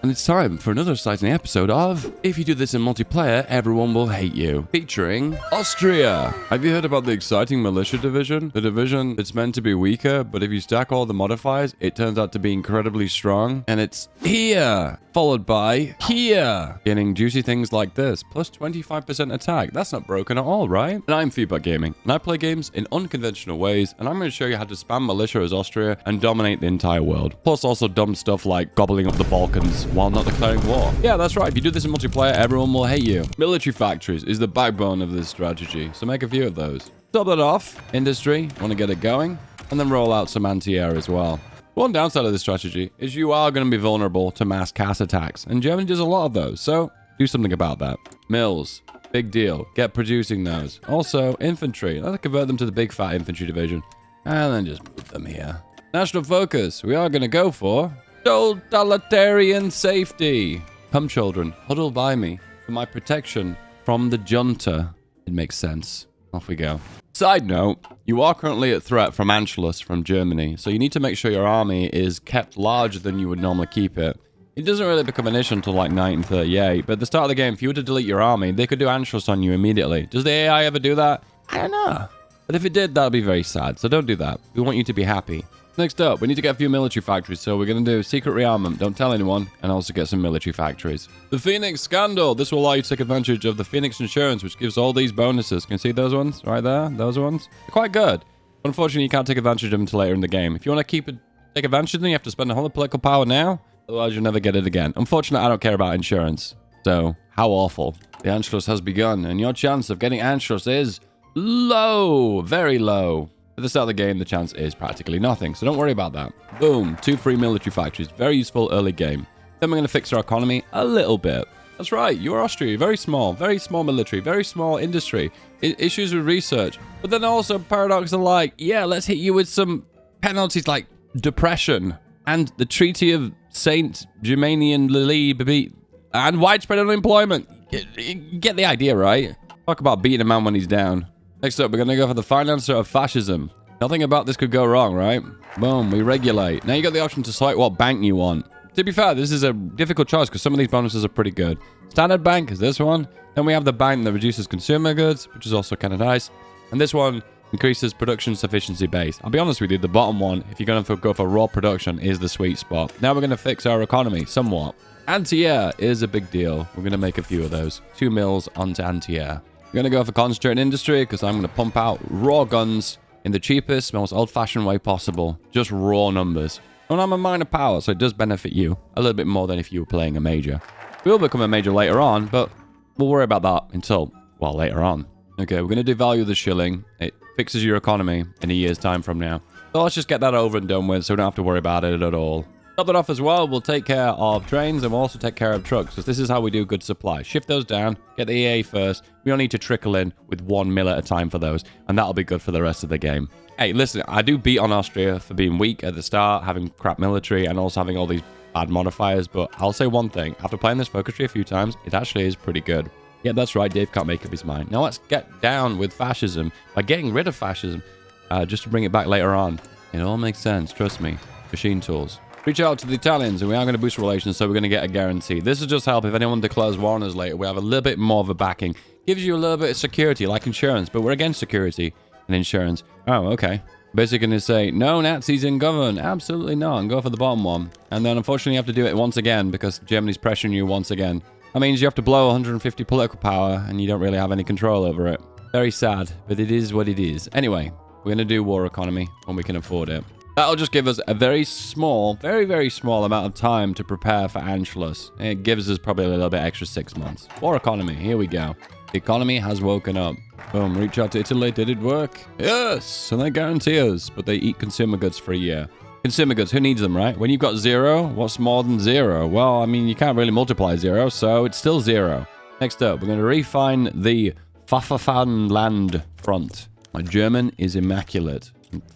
And it's time for another exciting episode of If You Do This in Multiplayer, Everyone Will Hate You, featuring Austria. Have you heard about the exciting Militia division? The division that's meant to be weaker, but if you stack all the modifiers, it turns out to be incredibly strong. And it's here, followed by here, getting juicy things like this, plus 25% attack. That's not broken at all, right? And I'm Feedback Gaming, and I play games in unconventional ways, and I'm going to show you how to spam Militia as Austria and dominate the entire world. Plus also dumb stuff like gobbling up the Balkans while not declaring war. Yeah, that's right. If you do this in multiplayer, everyone will hate you. Military factories is the backbone of this strategy, so make a few of those. Top that off, industry, want to get it going, and then roll out some anti-air as well. One downside of this strategy is you are going to be vulnerable to mass CAS attacks, and Germany does a lot of those, so do something about that. Mills, big deal. Get producing those. Also, infantry. Let's convert them to the big fat infantry division, and then just move them here. National focus. We are going to go for totalitarian safety. Come, children, huddle by me for my protection from the junta. It makes sense. Off we go. Side note, you are currently at threat from Anschluss from Germany, so you need to make sure your army is kept larger than you would normally keep it. It doesn't really become an issue until like 1938, but at the start of the game, if you were to delete your army, they could do Anschluss on you immediately. Does the AI ever do that? I don't know. But if it did, that would be very sad, so don't do that. We want you to be happy. Next up, we need to get a few military factories, so we're going to do secret rearmament, don't tell anyone, and also get some military factories. The Phoenix Scandal. This will allow you to take advantage of the Phoenix Insurance, which gives all these bonuses. Can you see those ones right there? Those ones? They're quite good. Unfortunately, you can't take advantage of them until later in the game. If you want to take advantage of them, you have to spend a whole lot of political power now, otherwise you'll never get it again. Unfortunately, I don't care about insurance, so how awful. The Anschluss has begun, and your chance of getting Anschluss is low, very low. At the start of the game, the chance is practically nothing, so don't worry about that. Boom, 2 free military factories. Very useful early game. Then we're going to fix our economy a little bit. That's right, you're Austria. Very small military, very small industry. Issues with research. But then also paradox are like, yeah, let's hit you with some penalties like depression and the Treaty of Saint Germanian Lily and widespread unemployment. Get the idea, right? Talk about beating a man when he's down. Next up, we're going to go for the financer of fascism. Nothing about this could go wrong, right? Boom, we regulate. Now you got the option to select what bank you want. To be fair, this is a difficult choice because some of these bonuses are pretty good. Standard bank is this one. Then we have the bank that reduces consumer goods, which is also kind of nice. And this one increases production sufficiency base. I'll be honest with you, the bottom one, if you're going to go for raw production, is the sweet spot. Now we're going to fix our economy somewhat. Anti-air is a big deal. We're going to make a few of those. 2 mils onto anti-air. I'm going to go for concentrated industry because I'm going to pump out raw guns in the cheapest, most old-fashioned way possible. Just raw numbers. And I'm a minor power, so it does benefit you a little bit more than if you were playing a major. We will become a major later on, but we'll worry about that until, well, later on. Okay, we're going to devalue the shilling. It fixes your economy in a year's time from now. So let's just get that over and done with so we don't have to worry about it at all. Top that off as well, we'll take care of trains and we'll also take care of trucks because this is how we do good supply. Shift those down, get the EA first. We don't need to trickle in with 1 mil at a time for those, and that'll be good for the rest of the game. Hey, listen, I do beat on Austria for being weak at the start, having crap military, and also having all these bad modifiers, but I'll say one thing. After playing this focus tree a few times, it actually is pretty good. Yeah, that's right, Dave can't make up his mind. Now let's get down with fascism by getting rid of fascism just to bring it back later on. It all makes sense, trust me. Machine tools. Reach out to the Italians, and we are going to boost relations, so we're going to get a guarantee. This will just help if anyone declares war on us later. We have a little bit more of a backing. Gives you a little bit of security, like insurance, but we're against security and insurance. Oh, okay. Basically going to say, no Nazis in govern. Absolutely not, and go for the bottom one. And then, unfortunately, you have to do it once again, because Germany's pressuring you once again. That means you have to blow 150 political power, and you don't really have any control over it. Very sad, but it is what it is. Anyway, we're going to do war economy when we can afford it. That'll just give us a very small, very small amount of time to prepare for Anschluss. It gives us probably a little bit extra 6 months. War economy, here we go. The economy has woken up. Boom, reach out to Italy. Did it work? Yes, and they guarantee us, but they eat consumer goods for a year. Consumer goods, who needs them, right? When you've got 0, what's more than 0? Well, I mean, you can't really multiply 0, so it's still 0. Next up, we're going to refine the Pfafferland front. My German is immaculate.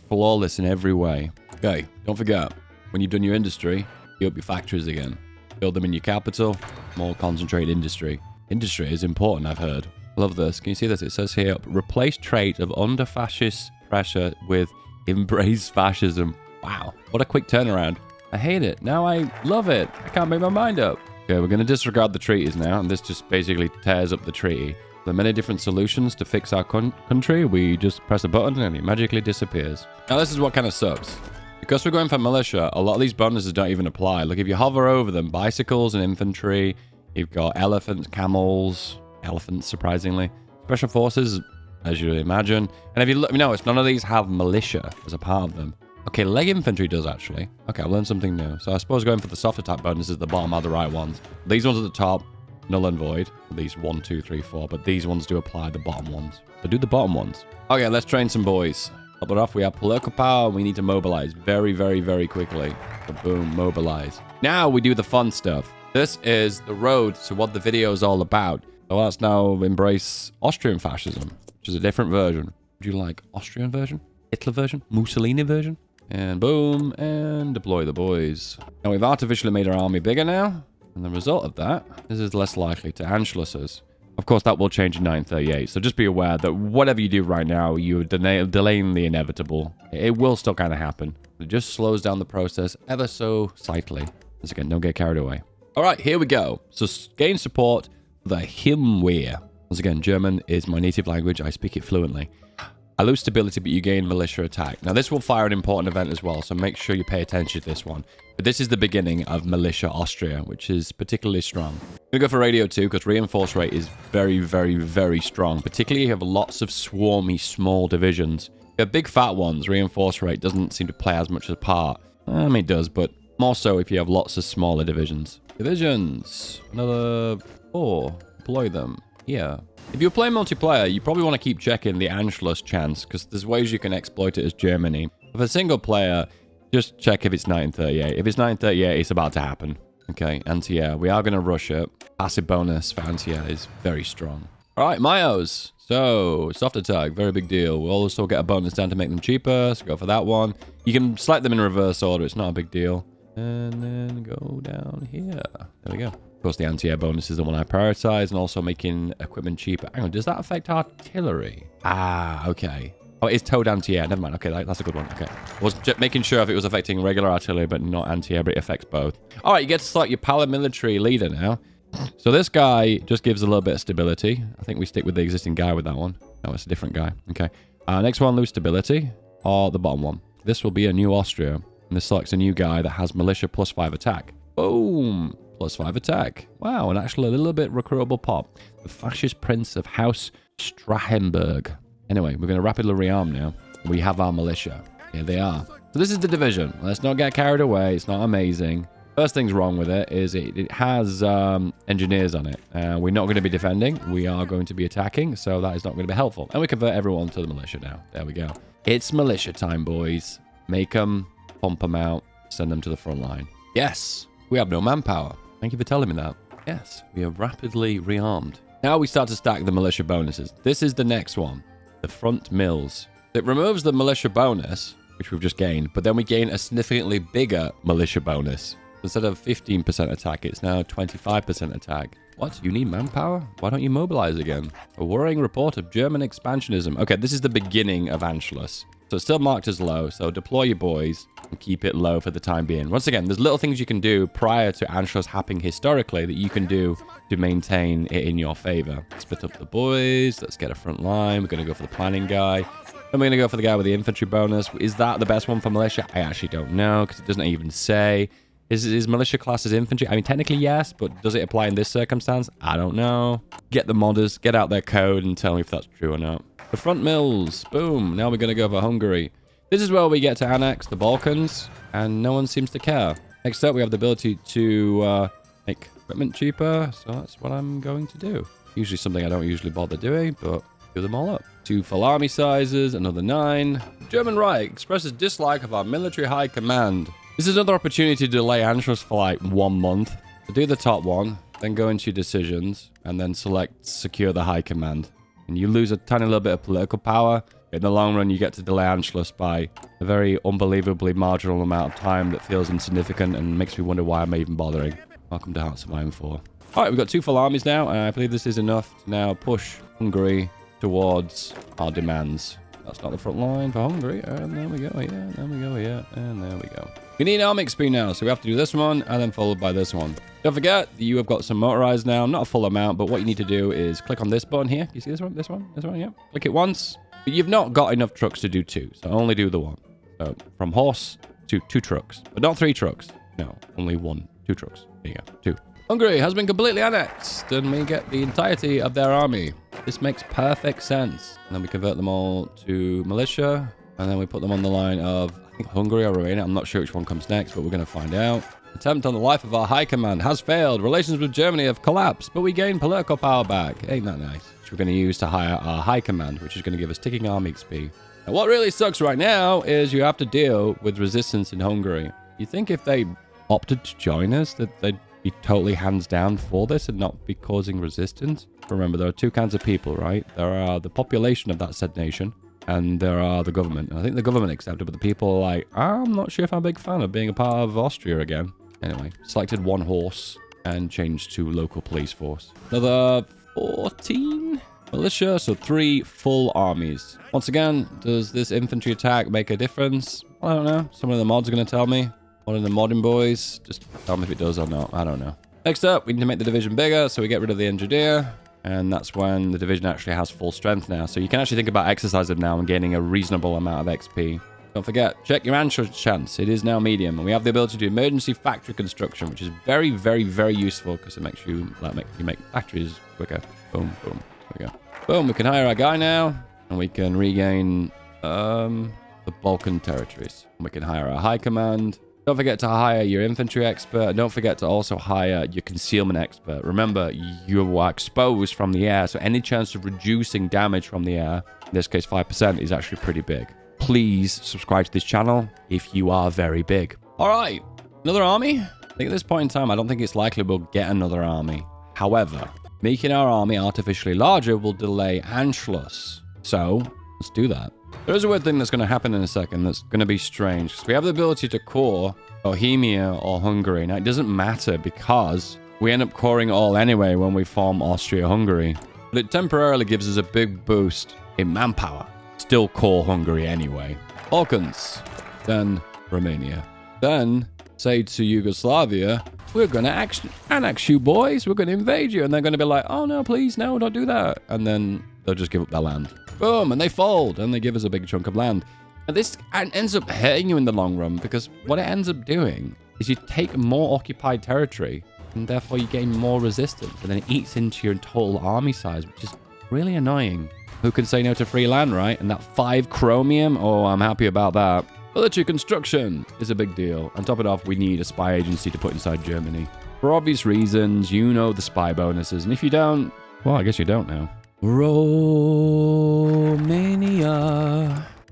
Flawless in every way. Okay, don't forget, when you've done your industry, you up your factories again. Build them in your capital, more concentrated industry. Industry is important, I've heard. Love this. Can you see this? It says here, replace trait of under fascist pressure with embrace fascism. Wow, what a quick turnaround. I hate it. Now I love it. I can't make my mind up. Okay, we're going to disregard the treaties now, and this just basically tears up the treaty. There are many different solutions to fix our country. We just press a button and it magically disappears. Now, this is what kind of sucks. Because we're going for militia, a lot of these bonuses don't even apply. Look, if you hover over them, bicycles and infantry, you've got elephants, camels, elephants, surprisingly. Special forces, as you imagine. And if you look, notice none of these have militia as a part of them. Okay, leg infantry does actually. Okay, I've learned something new. So I suppose going for the soft attack bonuses at the bottom are the right ones. These ones at the top, null and void. These 1, 2, 3, 4. But these ones do apply, the bottom ones. So do the bottom ones. Okay, let's train some boys. Top it off, we have political power. We need to mobilize very, very, very quickly. So boom, mobilize. Now we do the fun stuff. This is the road to what the video is all about. So let's now embrace Austrian fascism, which is a different version. Would you like Austrian version? Hitler version? Mussolini version? And boom, and deploy the boys. Now we've artificially made our army bigger now. And the result of that, this is less likely to Anschluss us. Of course, that will change in 938. So just be aware that whatever you do right now, you're delaying the inevitable. It will still kind of happen. It just slows down the process ever so slightly. Once again, don't get carried away. All right, here we go. So gain support for the Himwehr. Once again, German is my native language. I speak it fluently. I lose stability, but you gain militia attack. Now, this will fire an important event as well, so make sure you pay attention to this one. But this is the beginning of Militia Austria, which is particularly strong. I'm going to go for Radio 2, because reinforce rate is very, very, very strong. Particularly if you have lots of swarmy, small divisions. If you have big, fat ones, reinforce rate doesn't seem to play as much a part. I mean, it does, but more so if you have lots of smaller divisions. Divisions. Another 4. Deploy them. Yeah. If you're playing multiplayer, you probably want to keep checking the Anschluss chance, because there's ways you can exploit it as Germany. For a single player, just check if it's 1938. If it's 1938, it's about to happen. Okay, anti-air. We are going to rush it. Passive bonus for anti-air is very strong. All right, Mayos. So, soft attack, very big deal. We'll also get a bonus down to make them cheaper, so go for that one. You can select them in reverse order. It's not a big deal. And then go down here. There we go. Of course, the anti-air bonus is the one I prioritize, and also making equipment cheaper. Hang on, does that affect artillery? Ah, okay. Oh, it's towed anti-air. Never mind. Okay, that's a good one. Okay. I was just making sure if it was affecting regular artillery, but not anti-air, but it affects both. All right, you get to select your paramilitary leader now. So this guy just gives a little bit of stability. I think we stick with the existing guy with that one. No, it's a different guy. Okay. Next one, lose stability, or the bottom one. This will be a new Austria. And this selects a new guy that has militia +5 attack. Boom! +5 attack. Wow, and actually a little bit recruitable pop. The fascist prince of House Strahemberg. Anyway, we're going to rapidly rearm now. We have our militia. Here they are. So this is the division. Let's not get carried away. It's not amazing. First thing's wrong with it is it has engineers on it. We're not going to be defending. We are going to be attacking, so that is not going to be helpful. And we convert everyone to the militia now. There we go. It's militia time, boys. Make them, pump them out, send them to the front line. Yes, we have no manpower. Thank you for telling me that. Yes, we are rapidly rearmed. Now we start to stack the militia bonuses. This is the next one. The front mills. It removes the militia bonus, which we've just gained, but then we gain a significantly bigger militia bonus. Instead of 15% attack, it's now 25% attack. What? You need manpower? Why don't you mobilize again? A worrying report of German expansionism. Okay, this is the beginning of Anschluss. So it's still marked as low, so deploy your boys and keep it low for the time being. Once again, there's little things you can do prior to Anschluss happening historically that you can do to maintain it in your favor. Split up the boys. Let's get a front line. We're going to go for the planning guy. Then we're going to go for the guy with the infantry bonus. Is that the best one for militia? I actually don't know, because it doesn't even say. Is militia class as infantry? I mean, technically yes, but does it apply in this circumstance? I don't know. Get the modders, get out their code, and tell me if that's true or not. The front mills. Boom. Now we're going to go for Hungary. This is where we get to annex the Balkans, and no one seems to care. Next up, we have the ability to make equipment cheaper, so that's what I'm going to do. Usually something I don't usually bother doing, but do them all up. 2 full army sizes, another 9. German Reich expresses dislike of our military high command. This is another opportunity to delay Anschluss for like 1 month. So do the top one, then go into your decisions, and then select secure the high command. And you lose a tiny little bit of political power. In the long run, you get to delay Anschluss by a very unbelievably marginal amount of time that feels insignificant and makes me wonder why I'm even bothering. Welcome to Hearts of Iron 4. All right, we've got 2 full armies now, and I believe this is enough to now push Hungary towards our demands. That's not the front line for Hungary, and there we go here, and there we go here, and there we go. We need army XP now, so we have to do this one and then followed by this one. Don't forget that you have got some motorized now, not a full amount, but what you need to do is click on this button here. You see this one? This one? This one? Yeah. Click it once. But you've not got enough trucks to do 2, so only do the 1. So from horse to 2 trucks, but not 3 trucks. No, only 1. 2 trucks. There you go. 2. Hungary has been completely annexed, and we get the entirety of their army. This makes perfect sense. And then we convert them all to militia, and then we put them on the line of, I think, Hungary or Romania. I'm not sure which one comes next, but we're going to find out. Attempt on the life of our high command has failed. Relations with Germany have collapsed, but we gain political power back. Ain't that nice? Which we're going to use to hire our high command, which is going to give us ticking army XP. And what really sucks right now is you have to deal with resistance in Hungary. You think if they opted to join us that they'd be totally hands down for this and not be causing resistance? Remember, there are 2 kinds of people, right? There are the population of that said nation, and there are the government. And I think the government accepted, but the people are like, I'm not sure if I'm a big fan of being a part of Austria again. Anyway, selected 1 horse and changed to local police force. Another 14 militia, so 3 full armies. Once again, does this infantry attack make a difference? I don't know. Some of the mods are going to tell me. One of the modding boys. Just tell me if it does or not. I don't know. Next up, we need to make the division bigger, so we get rid of the engineer. And that's when the division actually has full strength now. So you can actually think about exercising now and gaining a reasonable amount of XP. Don't forget, check your Anschluss chance. It is now medium. And we have the ability to do emergency factory construction, which is very, very, very useful because it makes you make factories quicker. Boom, boom. There we go. Boom, we can hire our guy now. And we can regain the Balkan territories. And we can hire our high command. Don't forget to hire your infantry expert. Don't forget to also hire your concealment expert. Remember, you are exposed from the air, so any chance of reducing damage from the air, in this case 5%, is actually pretty big. Please subscribe to this channel if you are very big. All right, another army? I think at this point in time, I don't think it's likely we'll get another army. However, making our army artificially larger will delay Anschluss. So, let's do that. There is a weird thing that's going to happen in a second that's going to be strange. Because we have the ability to core Bohemia or Hungary. Now, it doesn't matter because we end up coring it all anyway when we form Austria-Hungary. But it temporarily gives us a big boost in manpower. Still core Hungary anyway. Balkans. Then Romania. Then say to Yugoslavia, we're going to annex you boys. We're going to invade you. And they're going to be like, oh no, please, no, don't do that. And then they'll just give up their land. Boom, and they fold, and they give us a big chunk of land. And this ends up hurting you in the long run, because what it ends up doing is you take more occupied territory, and therefore you gain more resistance, and then it eats into your total army size, which is really annoying. Who can say no to free land, right? And that 5 chromium, oh, I'm happy about that. Military construction is a big deal. On top of it off, we need a spy agency to put inside Germany. For obvious reasons, you know the spy bonuses, and if you don't, well, I guess you don't now. Romania.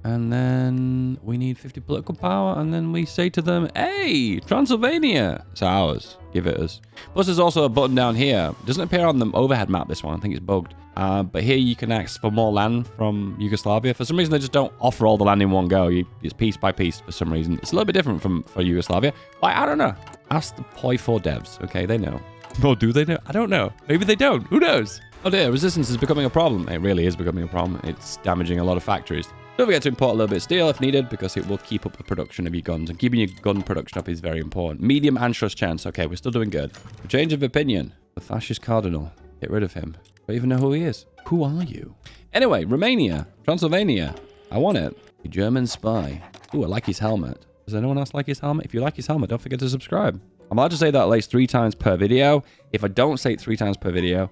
And then we need 50 political power. And then we say to them, hey, Transylvania. It's ours. Give it us. Plus, there's also a button down here. It doesn't appear on the overhead map, this one. I think it's bugged. But here you can ask for more land from Yugoslavia. For some reason, they just don't offer all the land in one go. It's piece by piece for some reason. It's a little bit different for Yugoslavia. I don't know. Ask the Poi4 devs. Okay, they know. Oh, do they know? I don't know. Maybe they don't. Who knows? Oh dear, resistance is becoming a problem. It really is becoming a problem. It's damaging a lot of factories. Don't forget to import a little bit of steel if needed, because it will keep up the production of your guns. And keeping your gun production up is very important. Medium Anschluss chance. Okay, we're still doing good. Change of opinion. The fascist cardinal. Get rid of him. Don't even know who he is. Who are you? Anyway, Romania. Transylvania. I want it. A German spy. Ooh, I like his helmet. Does anyone else like his helmet? If you like his helmet, don't forget to subscribe. I'm allowed to say that at least 3 times per video. If I don't say it 3 times per video,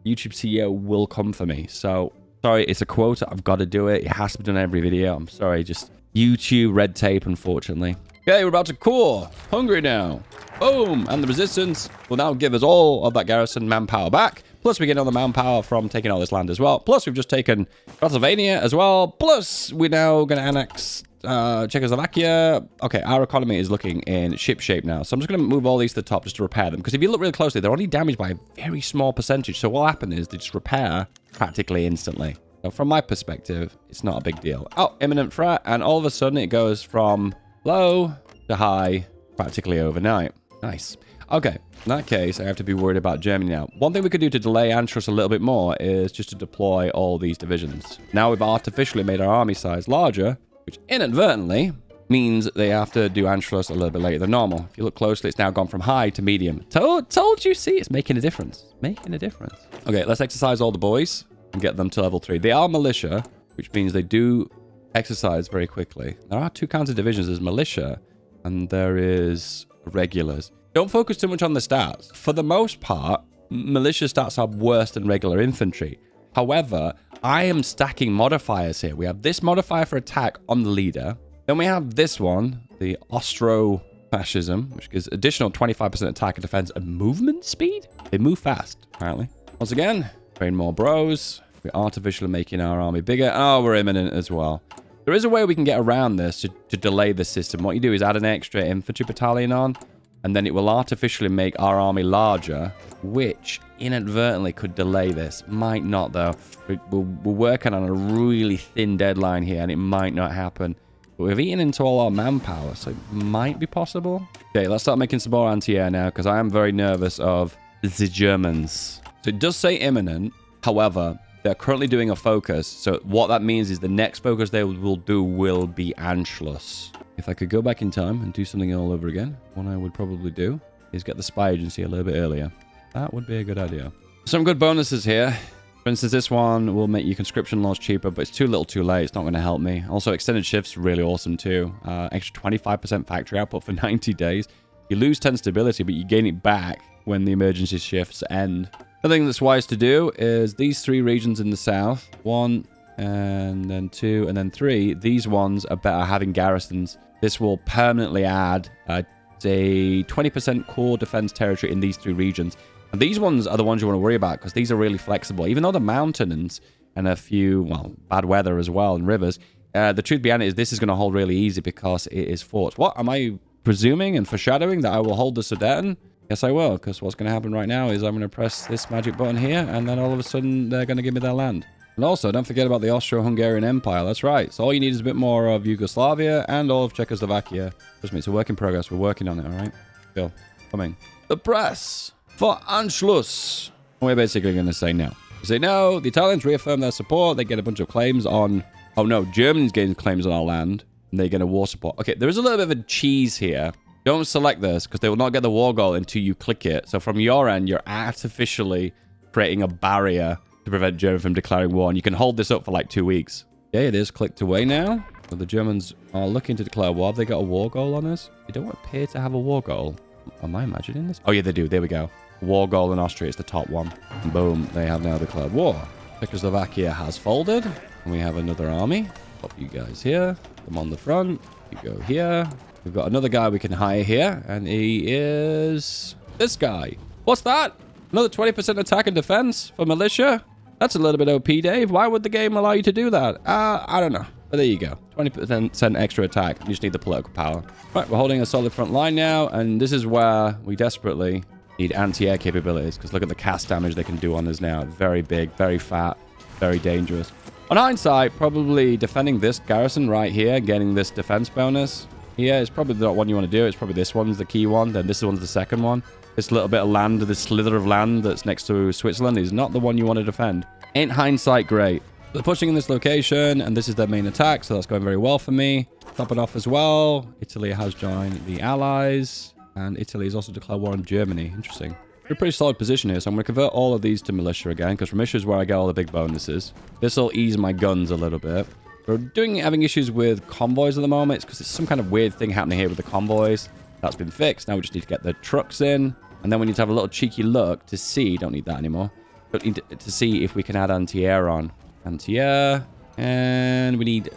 YouTube CEO will come for me. So, sorry, it's a quota. I've got to do it. It has to be done every video. I'm sorry, just YouTube red tape, unfortunately. Okay, we're about to core Hungary now. Boom! And the resistance will now give us all of that garrison manpower back. Plus, we get all the manpower from taking all this land as well. Plus, we've just taken Transylvania as well. Plus, we're now going to annex Czechoslovakia. Okay, our economy is looking in ship shape now. So I'm just going to move all these to the top just to repair them. Because if you look really closely, they're only damaged by a very small percentage. So what will happen is they just repair practically instantly. So from my perspective, it's not a big deal. Oh, imminent threat. And all of a sudden it goes from low to high practically overnight. Nice. Okay, in that case, I have to be worried about Germany now. One thing we could do to delay Anschluss a little bit more is just to deploy all these divisions. Now we've artificially made our army size larger, which inadvertently means they have to do Anschluss a little bit later than normal. If you look closely, it's now gone from high to medium. Told you, see, it's making a difference. Making a difference. Okay, let's exercise all the boys and get them to level 3. They are militia, which means they do exercise very quickly. There are 2 kinds of divisions. There's militia and there is regulars. Don't focus too much on the stats. For the most part, militia stats are worse than regular infantry. However, I am stacking modifiers here. We have this modifier for attack on the leader. Then we have this one, the Austro-fascism, which gives additional 25% attack and defense and movement speed. They move fast, apparently. Once again, train more bros. We're artificially making our army bigger. Oh, we're imminent as well. There is a way we can get around this to delay the system. What you do is add an extra infantry battalion on, and then it will artificially make our army larger, which inadvertently could delay this. Might not, though. We're working on a really thin deadline here, and it might not happen. But we've eaten into all our manpower, so it might be possible. Okay, let's start making some more anti-air now, because I am very nervous of the Germans. So it does say imminent. However, they're currently doing a focus. So what that means is the next focus they will do will be Anschluss. If I could go back in time and do something all over again, what I would probably do is get the spy agency a little bit earlier. That would be a good idea. Some good bonuses here. For instance, this one will make your conscription laws cheaper, but it's too little too late. It's not going to help me. Also, extended shifts really awesome too. Extra 25% factory output for 90 days. You lose 10 stability, but you gain it back when the emergency shifts end. The thing that's wise to do is these 3 regions in the south. 1, and then 2, and then 3. These ones are better having garrisons. This will permanently add a 20% core defense territory in these 3 regions. And these ones are the ones you want to worry about because these are really flexible. Even though the mountains and a few, well, bad weather as well and rivers, the truth behind it is this is going to hold really easy because it is forts. What? Am I presuming and foreshadowing that I will hold the Sudeten? Yes, I will, because what's going to happen right now is I'm going to press this magic button here, and then all of a sudden they're going to give me their land. And also, don't forget about the Austro-Hungarian Empire. That's right. So all you need is a bit more of Yugoslavia and all of Czechoslovakia. Trust me, it's a work in progress. We're working on it, all right? Still coming. The press for Anschluss. We're basically going to say no. We say no. The Italians reaffirm their support. They get a bunch of claims on... Oh, no. Germans gain claims on our land, and they get a war support. Okay, there is a little bit of a cheese here. Don't select this, because they will not get the war goal until you click it. So from your end, you're artificially creating a barrier to prevent Germany from declaring war. And you can hold this up for like 2 weeks. Okay, it is clicked away now. So the Germans are looking to declare war. Have they got a war goal on us? They don't appear to have a war goal. Am I imagining this? Oh, yeah, they do. There we go. War goal in Austria is the top one. And boom, they have now declared war. Czechoslovakia has folded. And we have another army. Pop you guys here. Come on the front. You go here. We've got another guy we can hire here. And he is this guy. What's that? Another 20% attack and defense for militia? That's a little bit OP, Dave. Why would the game allow you to do that? I don't know. But there you go. 20% extra attack. You just need the political power. Right, we're holding a solid front line now. And this is where we desperately need anti-air capabilities. Because look at the cast damage they can do on us now. Very big, very fat, very dangerous. On hindsight, probably defending this garrison right here, getting this defense bonus here is probably the one you want to do. It's probably this one's the key one. Then this one's the second one. This little bit of land, this slither of land that's next to Switzerland is not the one you want to defend. In hindsight, great. They're pushing in this location, and this is their main attack, so that's going very well for me. Top it off as well. Italy has joined the Allies, and Italy has also declared war on Germany. Interesting. We're in a pretty solid position here, so I'm going to convert all of these to militia again, because militia is where I get all the big bonuses. This will ease my guns a little bit. We're having issues with convoys at the moment. It's because it's some kind of weird thing happening here with the convoys. That's been fixed. Now we just need to get the trucks in. And then we need to have a little cheeky look to see. Don't need that anymore. But need to see if we can add anti-air on. Anti-air. And we need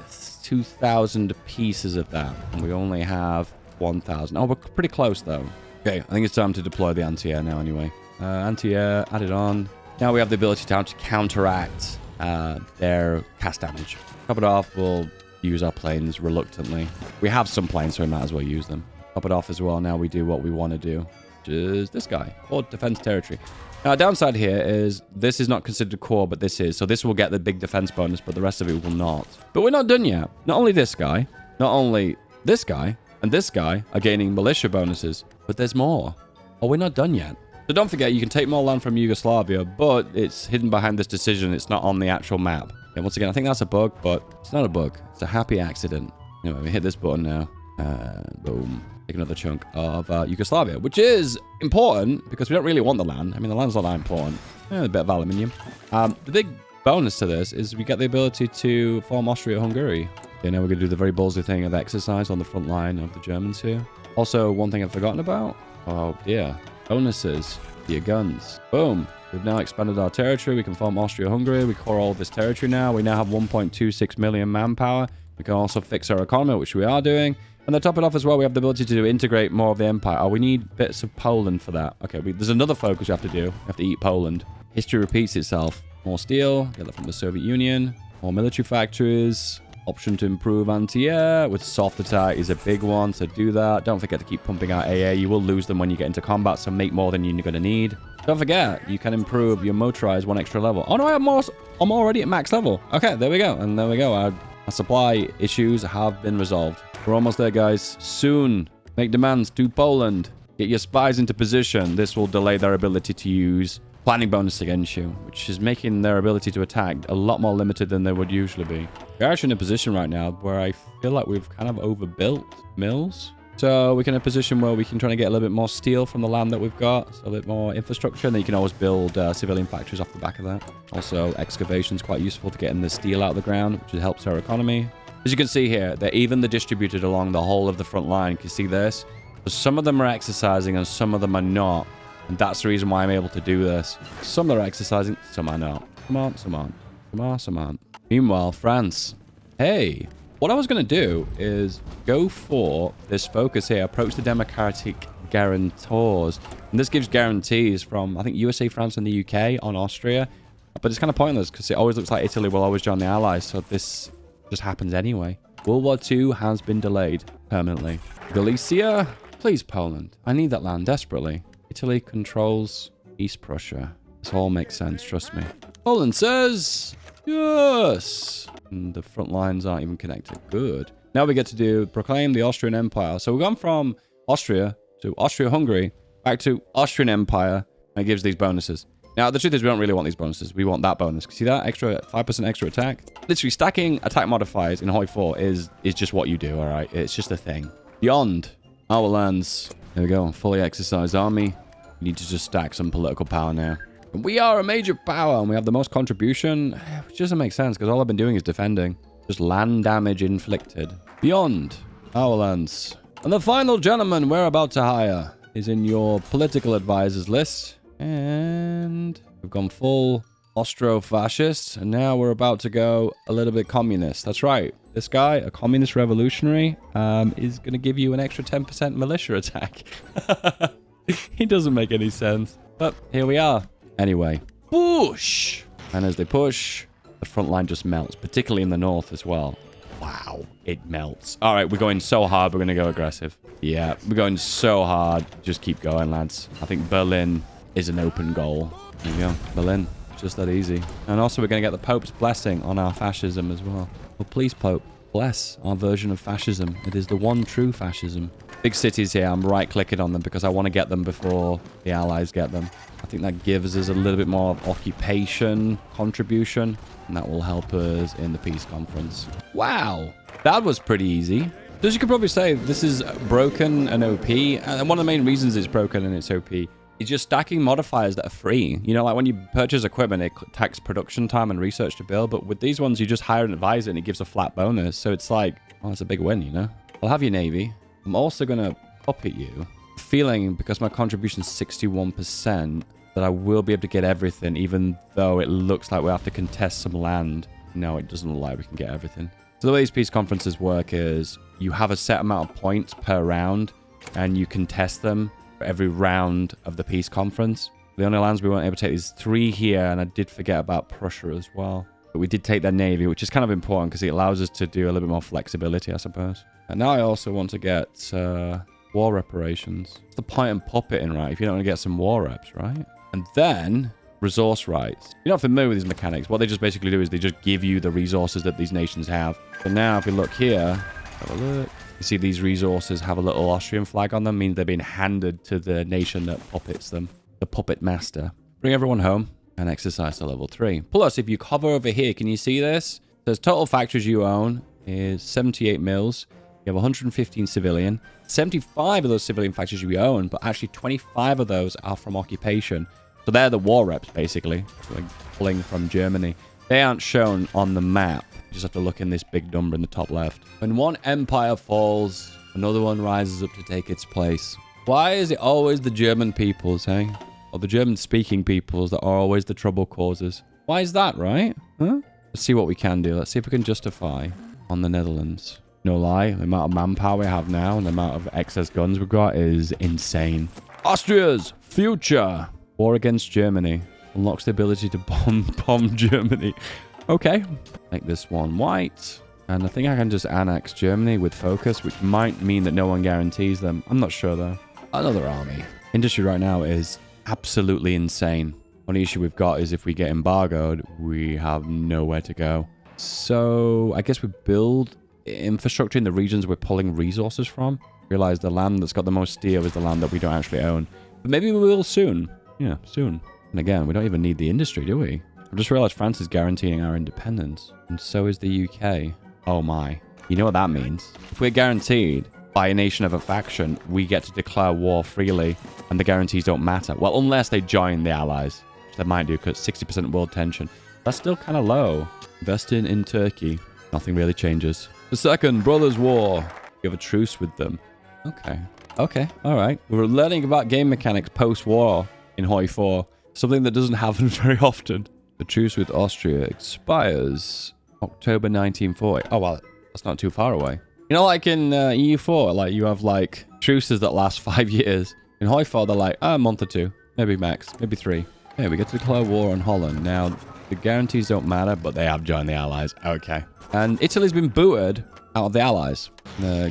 2,000 pieces of that. And we only have 1,000. Oh, we're pretty close, though. Okay, I think it's time to deploy the anti-air now, anyway. Anti-air, add it on. Now we have the ability to counteract their cast damage. Top it off, we'll use our planes reluctantly. We have some planes, so we might as well use them. Top it off as well. Now we do what we want to do. Is this guy, or defense territory. Now, downside here is this is not considered core, but this is. So this will get the big defense bonus, but the rest of it will not. But we're not done yet. Not only this guy, not only this guy, and this guy are gaining militia bonuses, but there's more. Oh, we're not done yet. So don't forget, you can take more land from Yugoslavia, but it's hidden behind this decision. It's not on the actual map. And once again, I think that's a bug, but it's not a bug. It's a happy accident. Anyway, we hit this button now. And boom. Take another chunk of Yugoslavia, which is important because we don't really want the land. I mean, the land's not that important. A bit of aluminium. The big bonus to this is we get the ability to form Austria-Hungary. Okay, now we're going to do the very ballsy thing of exercise on the front line of the Germans here. Also, one thing I've forgotten about. Oh, dear. Bonuses for your guns. Boom. We've now expanded our territory. We can form Austria-Hungary. We core all this territory now. We now have 1.26 million manpower. We can also fix our economy, which we are doing. And to top it off as well, we have the ability to integrate more of the empire. Oh, we need bits of Poland for that. Okay, there's another focus you have to do. You have to eat Poland. History repeats itself. More steel. Get that from the Soviet Union. More military factories. Option to improve anti-air with soft attack is a big one, so do that. Don't forget to keep pumping out AA. You will lose them when you get into combat, so make more than you're going to need. Don't forget, you can improve your motorized 1 extra level. Oh no, I'm already at max level. Okay, there we go. And there we go. Our supply issues have been resolved. We're almost there, guys. Soon. Make demands to Poland. Get your spies into position. This will delay their ability to use planning bonus against you, which is making their ability to attack a lot more limited than they would usually be. We're actually in a position right now where I feel like we've kind of overbuilt mills. So we're in a position where we can try to get a little bit more steel from the land that we've got, so a bit more infrastructure, and then you can always build civilian factories off the back of that. Also, excavation is quite useful to getting the steel out of the ground, which helps our economy. As you can see here, they're evenly distributed along the whole of the front line. Can you see this? So some of them are exercising and some of them are not. And that's the reason why I'm able to do this. Some are exercising, some are not. Come on, some aren't. Come on, some aren't. Meanwhile, France. Hey, what I was going to do is go for this focus here. Approach the democratic guarantors. And this gives guarantees from, I think, USA, France, and the UK on Austria. But it's kind of pointless because it always looks like Italy will always join the Allies. So this just happens anyway. World War II has been delayed permanently. Galicia? Please, Poland. I need that land desperately. Italy controls East Prussia. This all makes sense, trust me. Poland says yes. And the front lines aren't even connected. Good. Now we get to do proclaim the Austrian Empire. So we've gone from Austria to Austria-Hungary back to Austrian Empire. And it gives these bonuses. Now, the truth is we don't really want these bonuses. We want that bonus. See that? Extra 5% extra attack. Literally, stacking attack modifiers in Hoi 4 is just what you do, all right? It's just a thing. Beyond our lands. There we go. Fully exercised army. We need to just stack some political power now. We are a major power and we have the most contribution, which doesn't make sense because all I've been doing is defending. Just land damage inflicted. Beyond our lands. And the final gentleman we're about to hire is in your political advisors list. And we've gone full Austro-fascist. And now we're about to go a little bit communist. That's right. This guy, a communist revolutionary, is going to give you an extra 10% militia attack. It doesn't make any sense. But here we are. Anyway, push! And as they push, the front line just melts, particularly in the north as well. Wow, it melts. All right, we're going so hard, we're going to go aggressive. Yeah, we're going so hard. Just keep going, lads. I think Berlin is an open goal. There you go, Berlin. Just that easy. And also, we're going to get the Pope's blessing on our fascism as well. Well, please, Pope, bless our version of fascism. It is the one true fascism. Big cities here, I'm right-clicking on them because I want to get them before the Allies get them. I think that gives us a little bit more occupation contribution, and that will help us in the peace conference. Wow, that was pretty easy. As you could probably say, this is broken and OP, and one of the main reasons it's broken and it's OP is just stacking modifiers that are free. You know, like when you purchase equipment, it takes production time and research to build, but with these ones, you just hire an advisor and it gives a flat bonus. So it's like, well, it's a big win, you know? I'll have your navy. I'm also going to puppet you, feeling because my contribution is 61%, that I will be able to get everything, even though it looks like we have to contest some land. No, it doesn't look like we can get everything. So the way these peace conferences work is you have a set amount of points per round, and you contest them for every round of the peace conference. The only lands we weren't able to take is 3 here, and I did forget about Prussia as well. But we did take their navy, which is kind of important because it allows us to do a little bit more flexibility, I suppose. And now I also want to get war reparations. What's the point in puppeting, right? If you don't want to get some war reps, right? And then resource rights. You're not familiar with these mechanics. What they just basically do is they just give you the resources that these nations have. So now if we look here, have a look. You see these resources have a little Austrian flag on them, means they're being handed to the nation that puppets them. The puppet master. Bring everyone home and exercise to level 3. Plus, if you hover over here, can you see this? It says total factories you own is 78 mills. You have 115 civilian. 75 of those civilian factories you own, but actually 25 of those are from occupation. So they're the war reps, basically, like pulling from Germany. They aren't shown on the map. You just have to look in this big number in the top left. When one empire falls, another one rises up to take its place. Why is it always the German peoples, hey? Or the German-speaking peoples that are always the trouble causers? Why is that, right? Huh? Let's see what we can do. Let's see if we can justify on the Netherlands. No lie, the amount of manpower we have now and the amount of excess guns we've got is insane. Austria's future. War against Germany. Unlocks the ability to bomb Germany. Okay. Make this one white. And I think I can just annex Germany with focus, which might mean that no one guarantees them. I'm not sure, though. Another army. Industry right now is absolutely insane. Only issue we've got is if we get embargoed, we have nowhere to go. So I guess we build infrastructure in the regions we're pulling resources from. Realize the land that's got the most steel is the land that we don't actually own. But maybe we will soon. Yeah, soon. And again, we don't even need the industry, do we? I just realized France is guaranteeing our independence. And so is the UK. Oh my. You know what that means? If we're guaranteed by a nation of a faction, we get to declare war freely and the guarantees don't matter. Well, unless they join the Allies, which they might do because 60% world tension. That's still kind of low. Investing in Turkey. Nothing really changes. The Second Brothers War. You have a truce with them. Okay. Okay. All right. We're learning about game mechanics post-war in Hoi 4. Something that doesn't happen very often. The truce with Austria expires October 1940. Oh, well, that's not too far away. You know, like in EU4, like you have like truces that last 5 years. In Hoi 4, they're like, a month or two. Maybe max. Maybe 3. Yeah, we get to declare war on Holland. Now, the guarantees don't matter, but they have joined the Allies. Okay. And Italy's been booted out of the Allies.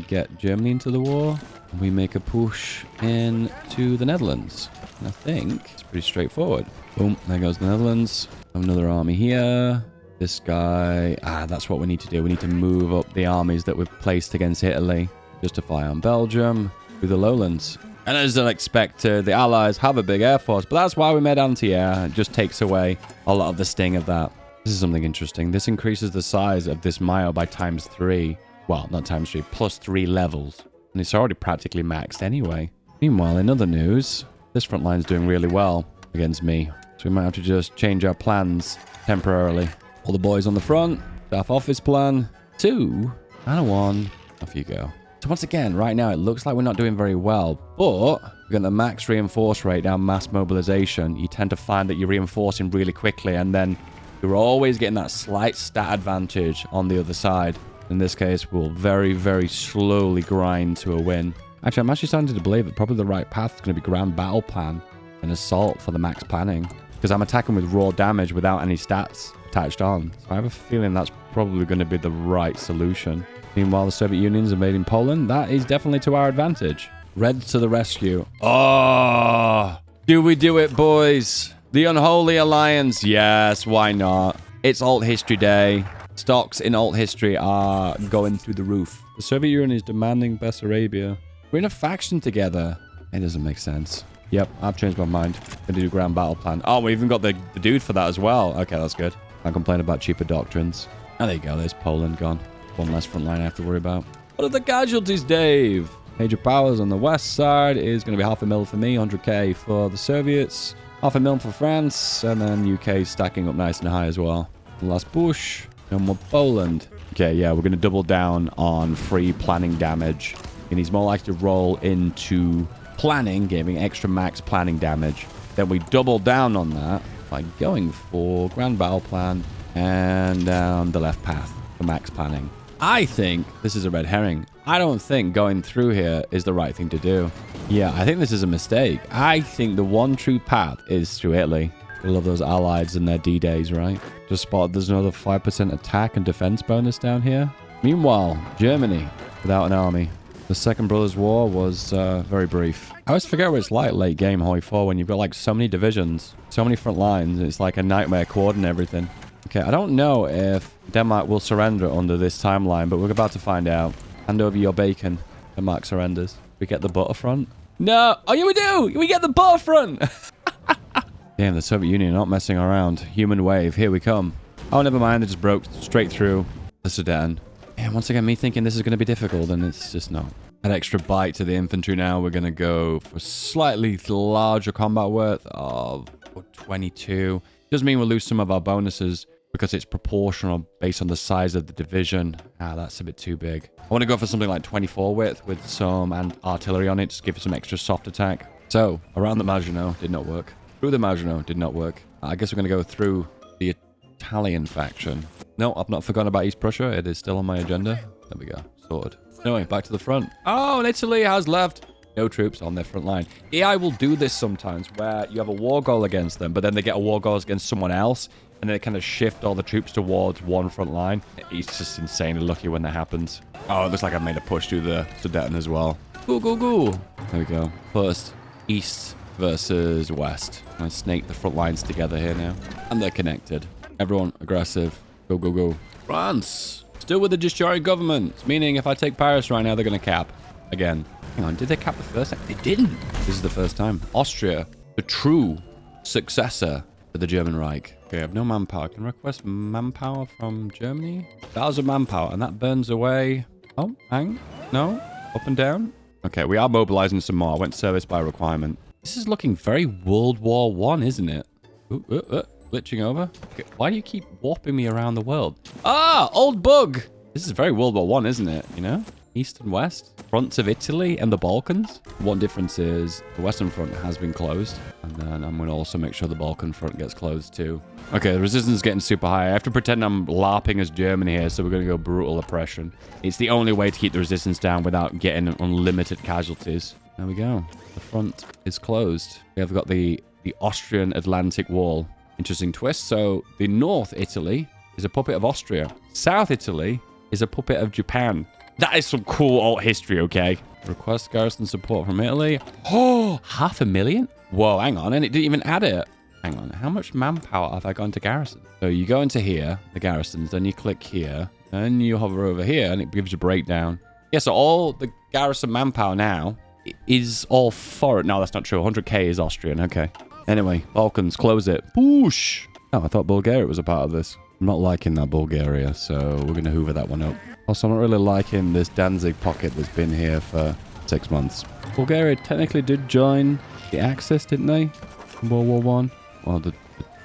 Get Germany into the war. And we make a push into the Netherlands. And I think it's pretty straightforward. Boom. There goes the Netherlands. Another army here. This guy. That's what we need to do. We need to move up the armies that we've placed against Italy. Justify on Belgium. Through the lowlands. And as unexpected, the Allies have a big air force. But that's why we made anti-air. It just takes away a lot of the sting of that. This is something interesting. This increases the size of this mile by ×3. Well, not ×3, +3 levels. And it's already practically maxed anyway. Meanwhile, in other news, this front line's doing really well against me. So we might have to just change our plans temporarily. All the boys on the front. Staff office plan. 2 and a 1. Off you go. So once again, right now, it looks like we're not doing very well. But we're getting the max reinforce rate down mass mobilization. You tend to find that you're reinforcing really quickly and then you're always getting that slight stat advantage on the other side. In this case, we'll very, very slowly grind to a win. Actually, I'm actually starting to believe that probably the right path is going to be grand battle plan and assault for the max planning. Because I'm attacking with raw damage without any stats attached on. So I have a feeling that's probably going to be the right solution. Meanwhile, the Soviet Union's invading Poland. That is definitely to our advantage. Reds to the rescue. Oh, do we do it, boys? The Unholy Alliance. Yes, why not? It's alt history day. Stocks in alt history are going through the roof. The Soviet Union is demanding Bessarabia. We're in a faction together. It doesn't make sense. Yep, I've changed my mind. Gonna do grand battle plan. Oh, we even got the dude for that as well. Okay, that's good. Can't complain about cheaper doctrines. Oh, there you go. There's Poland gone. One less front line I have to worry about. What are the casualties, Dave? Major powers on the west side is going to be 500,000 for me, 100k for the Soviets, 500,000 for France, and then UK stacking up nice and high as well. Last push. No more Poland. Okay, yeah, we're going to double down on free planning damage. And he's more likely to roll into planning, giving extra max planning damage. Then we double down on that by going for grand battle plan and down the left path for max planning. I think this is a red herring. I don't think going through here is the right thing to do. Yeah, I think this is a mistake. I think the one true path is through Italy. I love those allies and their D-days, right? Just spotted there's another 5% attack and defense bonus down here. Meanwhile, Germany without an army. The Second Brothers War was very brief. I always forget what it's like late game Hoi 4 when you've got like so many divisions, so many front lines. It's like a nightmare coordinating everything. Okay, I don't know if Denmark will surrender under this timeline, but we're about to find out. Hand over your bacon. Denmark surrenders. We get the butterfront. No! Oh, yeah, we do! We get the butterfront! Damn, the Soviet Union not messing around. Human wave, here we come. Oh, never mind. They just broke straight through the Sudan. Yeah, once again, me thinking this is going to be difficult, and it's just not. An extra bite to the infantry now. We're going to go for slightly larger combat worth of 22. Doesn't mean we'll lose some of our bonuses because it's proportional based on the size of the division. Ah, that's a bit too big. I want to go for something like 24 width with some artillery on it. Just give it some extra soft attack. So, around the Maginot did not work. Through the Maginot did not work. I guess we're going to go through the Italian faction. No, I've not forgotten about East Prussia. It is still on my agenda. There we go. Sorted. Anyway, back to the front. Oh, and Italy has left no troops on their front line. AI will do this sometimes where you have a war goal against them, but then they get a war goal against someone else, and then they kind of shift all the troops towards one front line. It's just insanely lucky when that happens. Oh, it looks like I made a push through the Sudeten as well. Go, go, go. There we go. First, East versus West. I snake the front lines together here now. And they're connected. Everyone aggressive. Go, go, go. France. Still with the Justinian government. Meaning if I take Paris right now, they're going to cap. Again. Hang on, did they cap the first time? They didn't. This is the first time. Austria. The true successor to the German Reich. Okay, I have no manpower. Can I request manpower from Germany? 1,000 manpower. And that burns away. Oh, hang. No. Up and down. Okay, we are mobilizing some more. I went service by requirement. This is looking very World War I, isn't it? Glitching over. Okay, why do you keep warping me around the world? Ah, old bug. This is very World War I, isn't it? You know? East and West. Fronts of Italy and the Balkans. One difference is the Western front has been closed. And then I'm going to also make sure the Balkan front gets closed too. Okay, the resistance is getting super high. I have to pretend I'm LARPing as Germany here, so we're going to go brutal oppression. It's the only way to keep the resistance down without getting unlimited casualties. There we go. The front is closed. We have got the Austrian Atlantic Wall. Interesting twist. So the North Italy is a puppet of Austria. South Italy is a puppet of Japan. That is some cool alt history, okay? Request garrison support from Italy. Oh, 500,000? Whoa, hang on. And it didn't even add it. Hang on. How much manpower have I gone to garrison? So you go into here, the garrisons, then you click here, then you hover over here, and it gives you a breakdown. Yeah, so all the garrison manpower now is all foreign. No, that's not true. 100k is Austrian. Okay. Anyway, Balkans, close it. Push! Oh, I thought Bulgaria was a part of this. I'm not liking that Bulgaria, so we're going to hoover that one up. Also, I'm not really liking this Danzig pocket that's been here for 6 months. Bulgaria technically did join the Axis, didn't they? In World War I. Well, the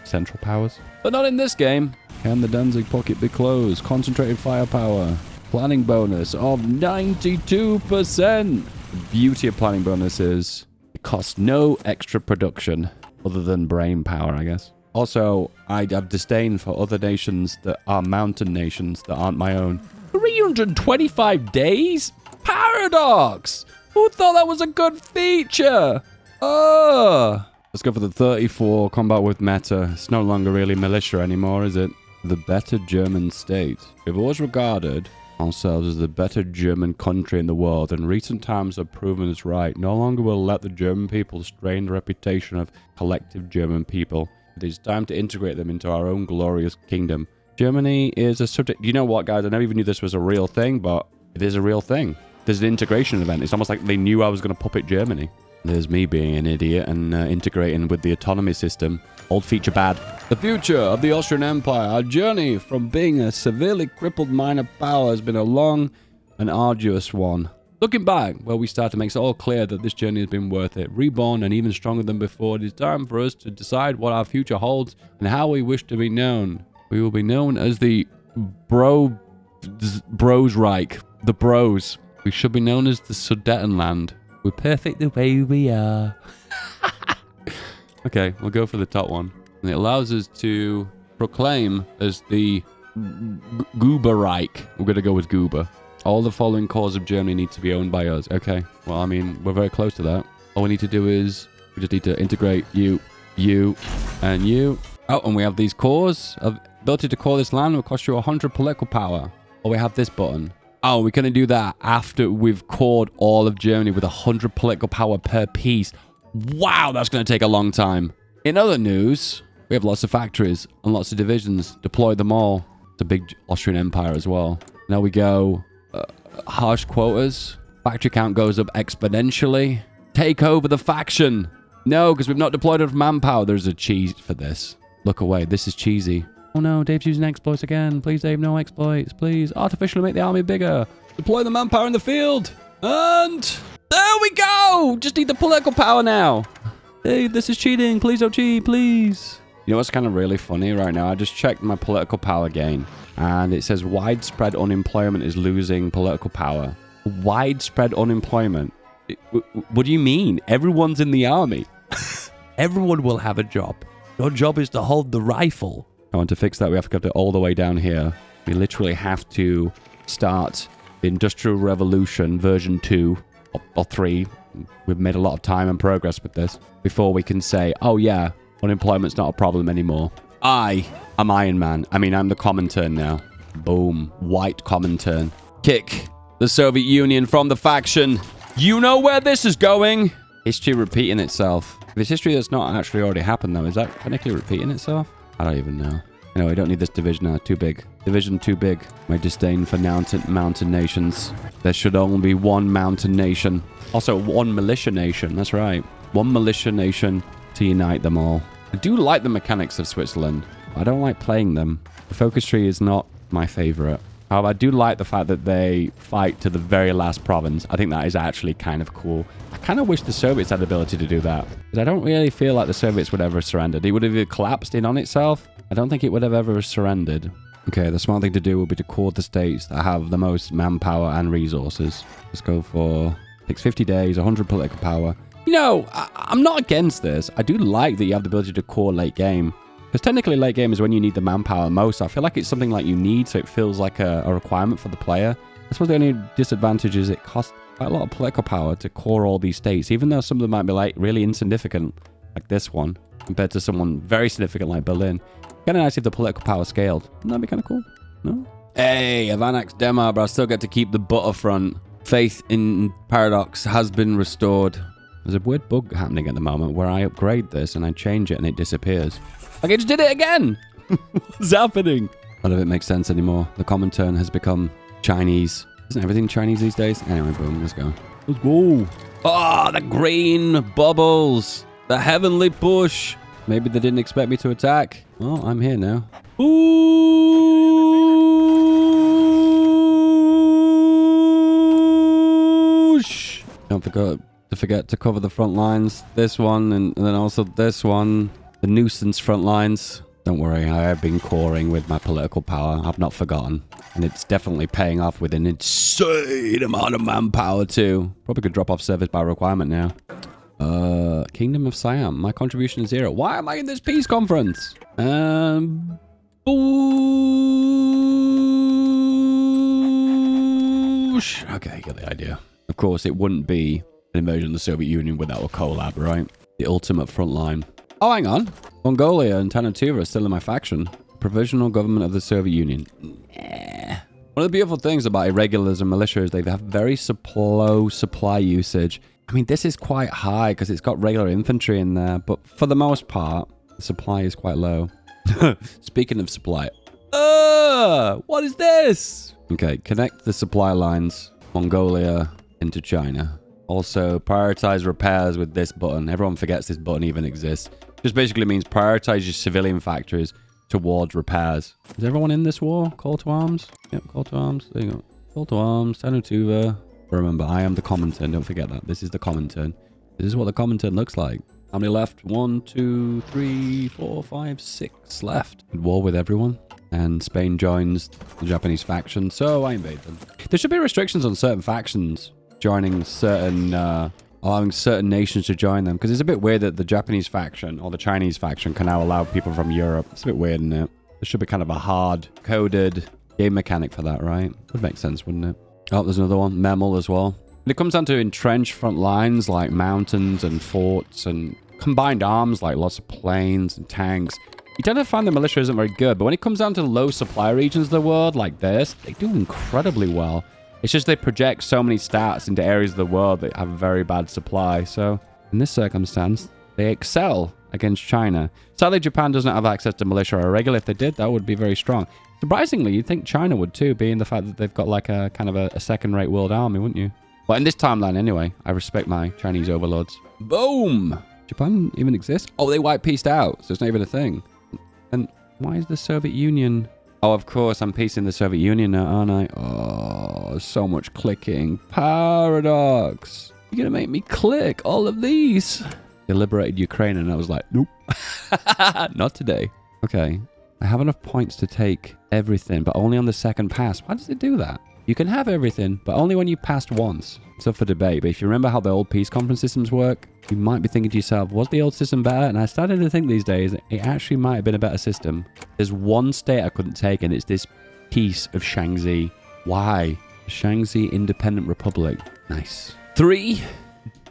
Central Powers. But not in this game. Can the Danzig pocket be closed? Concentrated firepower. Planning bonus of 92%. The beauty of planning bonus is it costs no extra production other than brain power, I guess. Also, I have disdain for other nations that are mountain nations that aren't my own. 325 days? Paradox! Who thought that was a good feature? Oh! Let's go for the 34 combat with meta. It's no longer really militia anymore, is it? The better German state. We've always regarded ourselves as the better German country in the world, and recent times have proven us right. No longer will let the German people strain the reputation of collective German people. It is time to integrate them into our own glorious kingdom. Germany is a subject... You know what, guys? I never even knew this was a real thing, but it is a real thing. There's an integration event. It's almost like they knew I was going to puppet Germany. There's me being an idiot and integrating with the autonomy system. Old feature bad. The future of the Austrian Empire. Our journey from being a severely crippled minor power has been a long and arduous one. Looking back, well, we start to make it all clear that this journey has been worth it. Reborn and even stronger than before, it is time for us to decide what our future holds and how we wish to be known. We will be known as the Bros Reich. The Bros. We should be known as the Sudetenland. We're perfect the way we are. Okay, we'll go for the top one. And it allows us to proclaim as the Goober Reich. We're going to go with Goober. All the following cores of Germany need to be owned by us. Okay, well, I mean, we're very close to that. All we need to do is, we just need to integrate you, and you. Oh, and we have these cores. Ability to core this land will cost you 100 political power. Or we have this button. Oh, we're going to do that after we've cored all of Germany with 100 political power per piece. Wow, that's going to take a long time. In other news, we have lots of factories and lots of divisions. Deploy them all. It's a big Austrian Empire as well. Now we go harsh quotas. Factory count goes up exponentially. Take over the faction. No, because we've not deployed enough manpower. There's a cheese for this. Look away. This is cheesy. Oh no, Dave's using exploits again. Please, Dave, no exploits. Please. Artificially make the army bigger. Deploy the manpower in the field. And there we go. Just need the political power now. Dave, this is cheating. Please don't cheat, please. You know what's kind of really funny right now? I just checked my political power gain. And it says widespread unemployment is losing political power. Widespread unemployment? What do you mean? Everyone's in the army. Everyone will have a job. Your job is to hold the rifle. I want to fix that. We have to get it all the way down here. We literally have to start the Industrial Revolution version 2 or 3. We've made a lot of time and progress with this before we can say, oh yeah, unemployment's not a problem anymore. I'm Iron Man. I mean, I'm the Comintern now. Boom. White Comintern. Kick the Soviet Union from the faction. You know where this is going. History repeating itself. If it's history that's not actually already happened, though, is that technically repeating itself? I don't even know. Anyway, I don't need this division now. Too big. Division too big. My disdain for mountain nations. There should only be one mountain nation. Also, one militia nation. That's right. One militia nation to unite them all. I do like the mechanics of Switzerland. I don't like playing them. The focus tree is not my favorite. However, I do like the fact that they fight to the very last province. I think that is actually kind of cool. I kind of wish the Soviets had the ability to do that. Because I don't really feel like the Soviets would ever have surrendered. It would have collapsed in on itself. I don't think it would have ever surrendered. Okay, the smart thing to do would be to core the states that have the most manpower and resources. Let's go for... Takes 50 days, 100 political power. You know, I'm not against this. I do like that you have the ability to core late game. Because technically late game is when you need the manpower most. I feel like it's something like you need, so it feels like a requirement for the player. I suppose the only disadvantage is it costs quite a lot of political power to core all these states, even though some of them might be like really insignificant, like this one, compared to someone very significant like Berlin. Kind of nice if the political power scaled. Wouldn't that be kind of cool? No? Hey, I've annexed Denmark, but I still get to keep the butterfront. Faith in Paradox has been restored. There's a weird bug happening at the moment where I upgrade this and I change it and it disappears. Like, I just did it again! What's happening? None of it makes sense anymore. The Comintern has become Chinese. Isn't everything Chinese these days? Anyway, boom, let's go. Let's go! Oh, the green bubbles! The heavenly push! Maybe they didn't expect me to attack. Well, I'm here now. Oosh! Don't forget to cover the front lines. This one, and then also this one. The nuisance front lines. Don't worry, I have been coring with my political power. I've not forgotten. And it's definitely paying off with an insane amount of manpower too. Probably could drop off service by requirement now. Kingdom of Siam. My contribution is 0. Why am I in this peace conference? Boosh. Okay, you get the idea. Of course, it wouldn't be an invasion of the Soviet Union without a collab, right? The ultimate front line. Oh, hang on. Mongolia and Tanatuva are still in my faction. Provisional government of the Soviet Union. Nah. One of the beautiful things about irregulars and militia is they have very low supply usage. I mean, this is quite high because it's got regular infantry in there, but for the most part, the supply is quite low. Speaking of supply. What is this? Okay, connect the supply lines. Mongolia into China. Also, prioritize repairs with this button. Everyone forgets this button even exists. Just basically means prioritize your civilian factories towards repairs. Is everyone in this war? Call to arms? Yep, call to arms. There you go. Call to arms. Tanatuva. Remember, I am the Comintern. Don't forget that. This is the Comintern. This is what the Comintern looks like. How many left? 1, 2, 3, 4, 5, 6 left. At war with everyone. And Spain joins the Japanese faction, so I invade them. There should be restrictions on certain factions joining certain, allowing certain nations to join them. Because it's a bit weird that the Japanese faction or the Chinese faction can now allow people from Europe. It's a bit weird, isn't it? There should be kind of a hard-coded game mechanic for that, right? Would make sense, wouldn't it? Oh, there's another one. Memel as well. When it comes down to entrenched front lines like mountains and forts and combined arms like lots of planes and tanks, you tend to find the militia isn't very good. But when it comes down to low supply regions of the world like this, they do incredibly well. It's just they project so many stats into areas of the world that have very bad supply. So in this circumstance, they excel against China. Sadly, Japan doesn't have access to militia or irregular. If they did, that would be very strong. Surprisingly, you'd think China would too, being the fact that they've got like a kind of a second-rate world army, wouldn't you? But in this timeline anyway, I respect my Chinese overlords. Boom! Japan even exists? Oh, they white-pieced out, so it's not even a thing. And Why is the Soviet Union... Oh, of course, I'm piecing the Soviet Union now, aren't I? Oh, so much clicking. Paradox. You're going to make me click all of these. They liberated Ukraine, and I was like, nope. Not today. Okay. I have enough points to take everything, but only on the second pass. Why does it do that? You can have everything, but only when you passed once. It's up for debate, but if you remember how the old peace conference systems work, you might be thinking to yourself, was the old system better? And I started to think these days, it actually might have been a better system. There's one state I couldn't take, and it's this piece of Shaanxi. Why? Shaanxi Independent Republic. Nice. 3,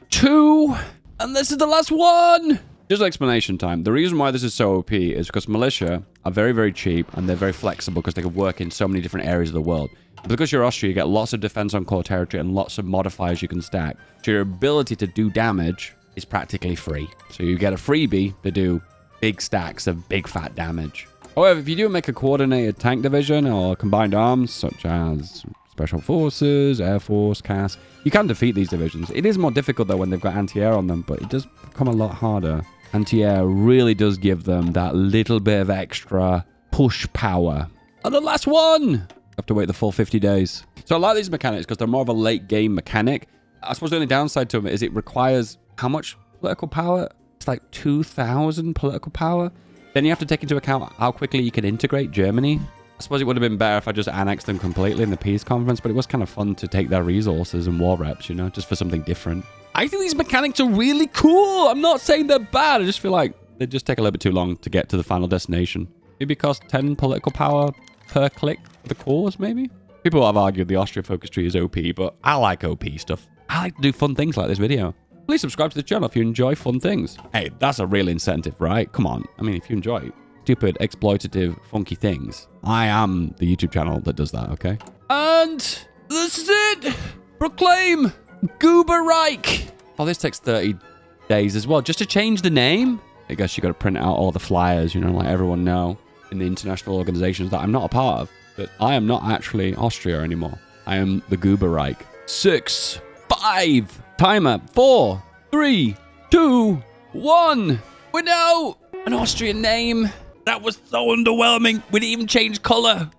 2, and this is the last one! Just explanation time. The reason why this is so OP is because militia are very, very cheap, and they're very flexible because they can work in so many different areas of the world. Because you're Austria, you get lots of defense on core territory and lots of modifiers you can stack. So your ability to do damage is practically free. So you get a freebie to do big stacks of big fat damage. However, if you do make a coordinated tank division or combined arms, such as Special Forces, Air Force, CAS, you can defeat these divisions. It is more difficult though when they've got anti-air on them, but it does become a lot harder. Anti-air really does give them that little bit of extra push power. And the last one! Have to wait the full 50 days. So I like these mechanics because they're more of a late game mechanic. I suppose the only downside to them is it requires how much political power? It's like 2,000 political power. Then you have to take into account how quickly you can integrate Germany. I suppose it would have been better if I just annexed them completely in the peace conference, but it was kind of fun to take their resources and war reps, you know, just for something different. I think these mechanics are really cool. I'm not saying they're bad. I just feel like they just take a little bit too long to get to the final destination. Maybe cost 10 political power per click for the cause, maybe? People have argued the Austria focus tree is OP, but I like OP stuff. I like to do fun things like this video. Please subscribe to the channel if you enjoy fun things. Hey, that's a real incentive, right? Come on. I mean, if you enjoy stupid, exploitative, funky things, I am the YouTube channel that does that, okay? And this is it! Proclaim Gooberreich! Oh, this takes 30 days as well, just to change the name? I guess you got to print out all the flyers, you know, let everyone know in the international organizations that I'm not a part of, that I am not actually Austria anymore. I am the Gooberreich. 6, 5, timer, 4, 3, 2, 1. We're now an Austrian name. That was so underwhelming. We didn't even change color.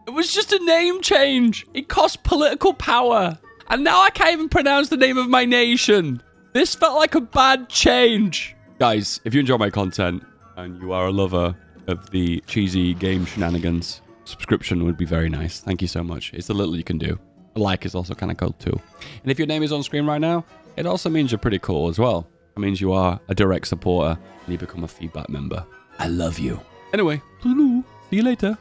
It was just a name change. It cost political power. And now I can't even pronounce the name of my nation. This felt like a bad change. Guys, if you enjoy my content and you are a lover of the cheesy game shenanigans, subscription would be very nice. Thank you so much. It's the little you can do. A like is also kind of cool too. And if your name is on screen right now, it also means you're pretty cool as well. It means you are a direct supporter and you become a feedback member. I love you. Anyway, see you later.